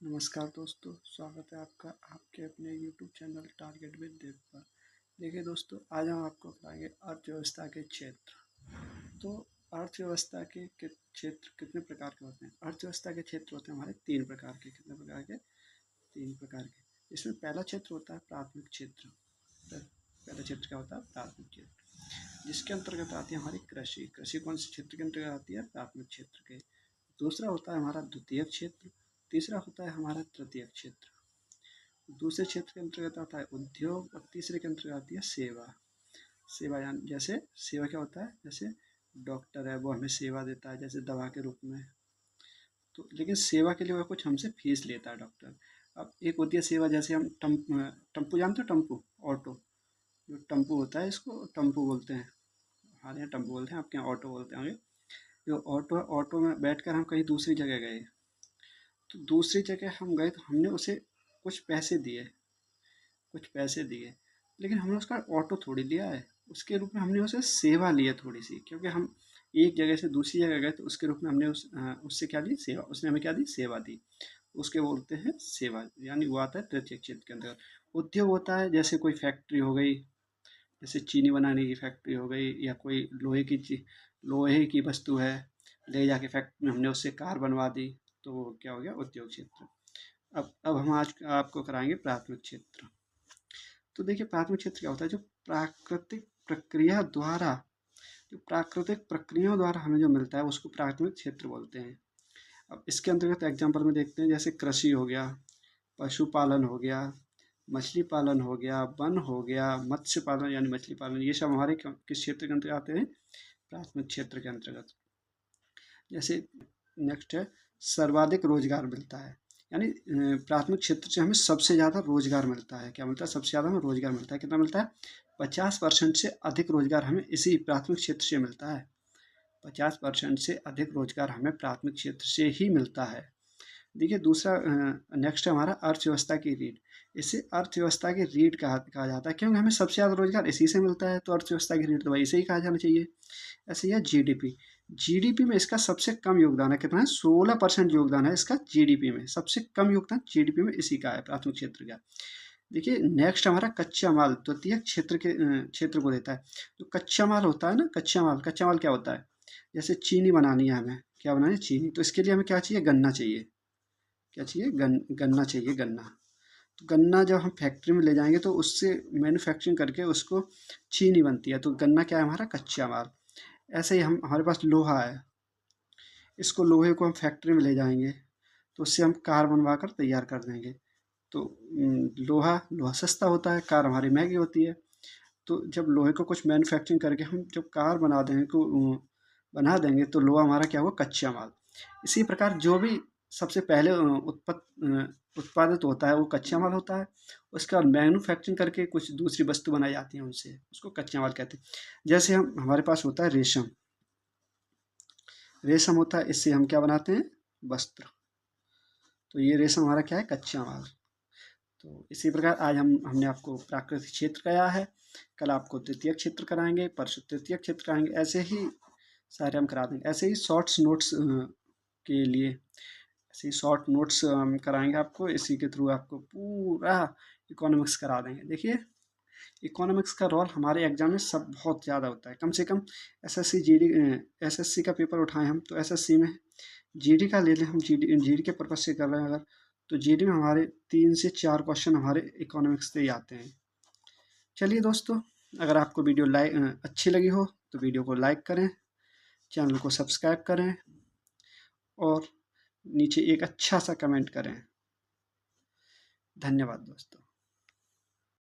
नमस्कार दोस्तों, स्वागत है आपका आपके अपने YouTube चैनल टारगेट विद देव पर। देखिए दोस्तों, आज हम आपको बताएंगे अर्थव्यवस्था के क्षेत्र। तो अर्थव्यवस्था के क्षेत्र कितने प्रकार के होते हैं? अर्थव्यवस्था के क्षेत्र होते हैं हमारे तीन प्रकार के। कितने प्रकार के? तीन प्रकार के। इसमें पहला क्षेत्र होता है प्राथमिक क्षेत्र। पहला क्षेत्र क्या होता है? प्राथमिक क्षेत्र, जिसके अंतर्गत आती है हमारी कृषि। कृषि कौन से क्षेत्र के अंतर्गत आती है? प्राथमिक क्षेत्र के। दूसरा होता है हमारा द्वितीय क्षेत्र। तीसरा होता है हमारा तृतीय क्षेत्र। दूसरे क्षेत्र के अंतर्गत आता है उद्योग और तीसरे के अंतर्गत आती है सेवा। सेवा यानी जैसे सेवा क्या होता है? जैसे डॉक्टर है, वो हमें सेवा देता है जैसे दवा के रूप में। तो लेकिन सेवा के लिए वह कुछ हमसे फीस लेता है डॉक्टर। अब एक होती है सेवा, जैसे हम टम्पू जानते हो? टम्पू ऑटो, जो टम्पू होता है इसको टम्पू बोलते हैं। हमारे यहाँ टम्पू बोलते हैं, आपके यहाँ ऑटो बोलते होंगे। जो ऑटो में बैठकर हम कहीं दूसरी जगह गए, तो दूसरी जगह हम गए तो हमने उसे कुछ पैसे दिए, लेकिन हमने उसका ऑटो थोड़ी लिया है। उसके रूप में हमने उसे सेवा ली है थोड़ी सी, क्योंकि हम एक जगह से दूसरी जगह गए तो उसके रूप में हमने उससे क्या ली? सेवा। उसने हमें क्या दी? सेवा दी। उसके बोलते हैं सेवा, यानी वो आता है तृतीय क्षेत्र के अंदर। उद्योग होता है जैसे कोई फैक्ट्री हो गई, जैसे चीनी बनाने की फैक्ट्री हो गई, या कोई लोहे की वस्तु है, ले जाके फैक्ट्री में हमने उससे कार बनवा दी, तो वो क्या हो गया? उद्योग क्षेत्र। अब हम आज आपको कराएंगे प्राथमिक क्षेत्र। तो देखिए, प्राथमिक क्षेत्र क्या होता है? प्राकृतिक प्रक्रिया द्वारा जो प्राकृतिक प्रक्रियाओं द्वारा हमें जो मिलता है उसको प्राथमिक क्षेत्र बोलते हैं। अब इसके अंतर्गत एग्जाम्पल में देखते हैं, जैसे कृषि हो गया, पशुपालन हो गया, मछली पालन हो गया, वन हो गया, मत्स्य पालन यानी मछली पालन, ये सब हमारे किस क्षेत्र के अंतर्गत आते हैं? प्राथमिक क्षेत्र के अंतर्गत। जैसे नेक्स्ट है, सर्वाधिक रोजगार मिलता है, यानी प्राथमिक क्षेत्र से हमें सबसे ज़्यादा रोजगार मिलता है। क्या मिलता है? सबसे ज़्यादा हमें रोजगार मिलता है। कितना मिलता है? 50% से अधिक रोजगार हमें इसी प्राथमिक क्षेत्र से मिलता है। 50% से अधिक रोजगार हमें प्राथमिक क्षेत्र से ही मिलता है। देखिए, दूसरा नेक्स्ट है हमारा अर्थव्यवस्था की रीढ़। इसे अर्थव्यवस्था की रीढ़ कहा जाता है, क्योंकि हमें सबसे ज़्यादा रोजगार इसी से मिलता है, तो अर्थव्यवस्था की रीढ़ तो भाई इसे ही कहा जाना चाहिए। ऐसे ही है जीडीपी। जीडीपी में इसका सबसे कम योगदान है। कितना है? 16% योगदान है इसका जीडीपी में। सबसे कम योगदान जीडीपी में इसी का है, प्राथमिक क्षेत्र का। देखिए, नेक्स्ट हमारा कच्चा माल द्वितीय क्षेत्र के क्षेत्र को देता है। जो कच्चा माल होता है ना, कच्चा माल क्या होता है? जैसे चीनी बनानी है हमें, क्या बनानी है? चीनी। तो इसके लिए हमें क्या चाहिए? गन्ना चाहिए। क्या चाहिए? गन्ना चाहिए, गन्ना। तो गन्ना जब हम फैक्ट्री में ले जाएंगे तो उससे मैन्युफैक्चरिंग करके उसको चीनी बनती है। तो गन्ना क्या है? हमारा कच्चा माल। ऐसे ही हमारे पास लोहा है, इसको लोहे को हम फैक्ट्री में ले जाएंगे तो उससे हम कार बनवा कर तैयार कर देंगे। तो लोहा सस्ता होता है, कार हमारी महंगी होती है। तो जब लोहे को कुछ मैन्युफैक्चरिंग करके हम जब कार बना देंगे तो लोहा हमारा क्या हुआ? कच्चा माल। इसी प्रकार जो भी सबसे पहले उत्पादित होता है वो कच्चा माल होता है। उसके बाद मैन्युफैक्चरिंग करके कुछ दूसरी वस्तु बनाई जाती है उनसे, उसको कच्चा माल कहते हैं। जैसे हमारे पास होता है रेशम। रेशम होता है, इससे हम क्या बनाते हैं? वस्त्र। तो ये रेशम हमारा क्या है? कच्चा माल। तो इसी प्रकार आज हमने आपको प्राकृतिक क्षेत्र कराया है, कल आपको द्वितीय क्षेत्र कराएंगे, परसों तृतीय क्षेत्र कराएंगे। ऐसे ही सारे हम करा देंगे। ऐसे ही शॉर्ट्स नोट्स के लिए ऐसे ही शॉर्ट नोट्स हम कराएंगे आपको। इसी के थ्रू आपको पूरा इकोनॉमिक्स करा देंगे। देखिए, इकोनॉमिक्स का रोल हमारे एग्जाम में सब बहुत ज़्यादा होता है। कम से कम एसएससी का पेपर उठाएं हम, तो एसएससी में जीडी का ले लें हम, जीडी के पर्पज से कर रहे हैं अगर, तो जीडी में हमारे 3 से 4 क्वेश्चन हमारे इकोनॉमिक्स से ही आते हैं। चलिए दोस्तों, अगर आपको वीडियो अच्छी लगी हो तो वीडियो को लाइक करें, चैनल को सब्सक्राइब करें और नीचे एक अच्छा सा कमेंट करें। धन्यवाद दोस्तों।